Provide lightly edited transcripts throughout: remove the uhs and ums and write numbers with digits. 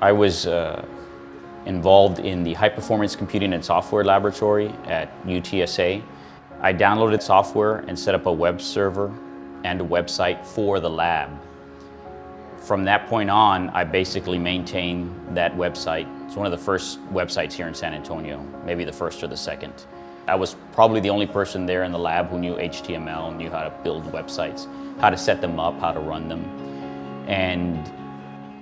I was involved in the High Performance Computing and Software Laboratory at UTSA. I downloaded software and set up a web server and a website for the lab. From that point on, I basically maintained that website. It's one of the first websites here in San Antonio, maybe the first or the second. I was probably the only person there in the lab who knew HTML, knew how to build websites, how to set them up, how to run them. And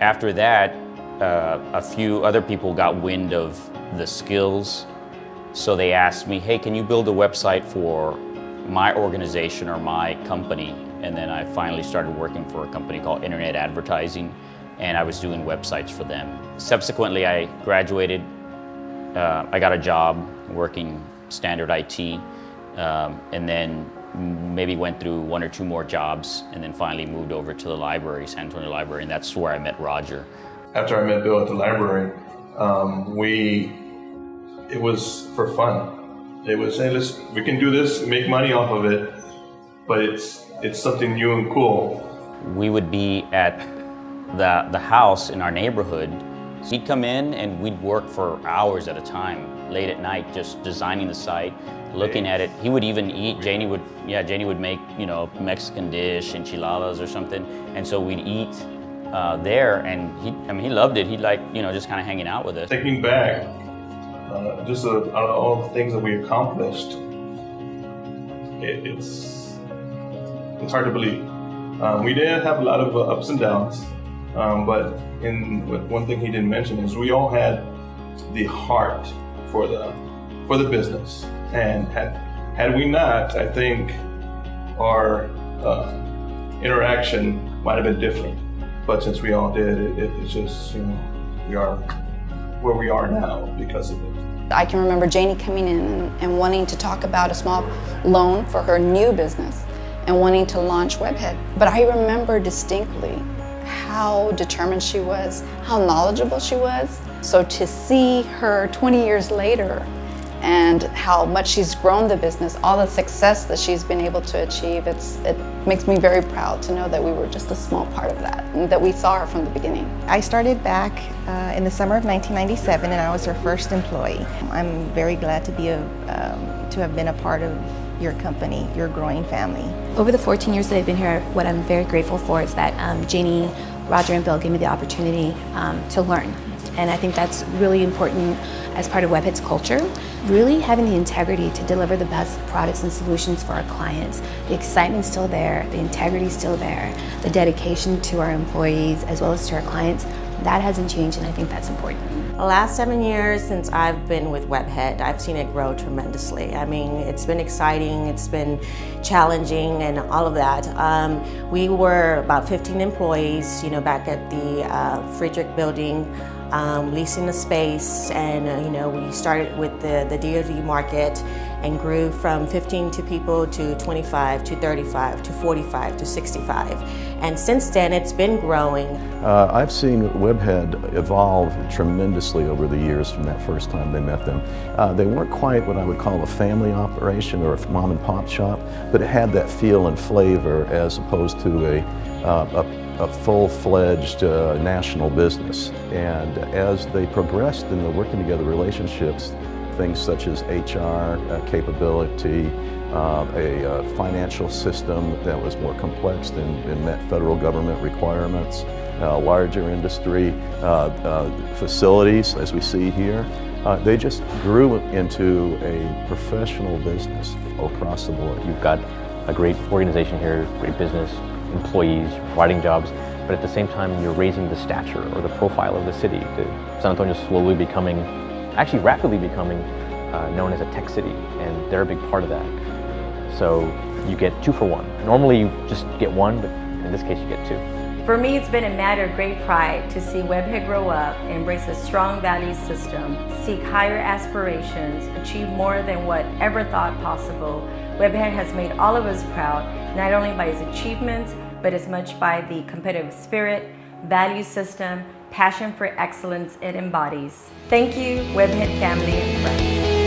after that, a few other people got wind of the skills, so they asked me, hey, can you build a website for my organization or my company? And then I finally started working for a company called Internet Advertising, and I was doing websites for them. Subsequently, I graduated. I got a job working standard IT, and then maybe went through one or two more jobs, and then finally moved over to the library, San Antonio Library, and that's where I met Roger. After I met Bill at the library, it was for fun. It was, hey, we can do this, make money off of it, but it's something new and cool. We would be at the house in our neighborhood. He'd come in and we'd work for hours at a time, late at night, just designing the site, looking at it. He would even eat. Janie would make, you know, Mexican dish, enchiladas or something, and so we'd eat there, and he loved it. He liked, you know, just kind of hanging out with us. Thinking back, just all the things that we accomplished, it's hard to believe. We did have a lot of ups and downs, but one thing he didn't mention is we all had the heart for the business, and had we not, I think our interaction might have been different. But since we all did, it's just, you know, we are where we are now because of it. I can remember Janie coming in and wanting to talk about a small loan for her new business and wanting to launch Webhead. But I remember distinctly how determined she was, how knowledgeable she was. So to see her 20 years later and how much she's grown the business, all the success that she's been able to achieve, it makes me very proud to know that we were just a small part of that and that we saw her from the beginning. I started back in the summer of 1997, and I was her first employee. I'm very glad to have been a part of your company, your growing family. Over the 14 years that I've been here, what I'm very grateful for is that Janie, Roger, and Bill gave me the opportunity to learn. And I think that's really important as part of Webhead's culture. Really having the integrity to deliver the best products and solutions for our clients. The excitement's still there, the integrity's still there, the dedication to our employees as well as to our clients, that hasn't changed, and I think that's important. The last 7 years since I've been with Webhead, I've seen it grow tremendously. I mean, it's been exciting, it's been challenging, and all of that. We were about 15 employees, you know, back at the Friedrich building, leasing the space, and you know, we started with the DoD market and grew from 15 people to 25 to 35 to 45 to 65. And since then, it's been growing. I've seen Webhead evolve tremendously over the years from that first time they met them. They weren't quite what I would call a family operation or a mom and pop shop, but it had that feel and flavor as opposed to a full-fledged national business. And as they progressed in the working together relationships, things such as HR capability, a financial system that was more complex and met federal government requirements, larger industry, facilities as we see here. They just grew into a professional business across the board. You've got a great organization here, great business, employees, providing jobs, but at the same time you're raising the stature or the profile of the city. San Antonio is slowly becoming, actually rapidly becoming, known as a tech city, and they're a big part of that. So you get 2 for 1. Normally you just get 1, but in this case you get 2. For me, it's been a matter of great pride to see Webhead grow up, embrace a strong value system, seek higher aspirations, achieve more than what ever thought possible. Webhead has made all of us proud, not only by its achievements, but as much by the competitive spirit, value system, passion for excellence it embodies. Thank you, Webhead family and friends.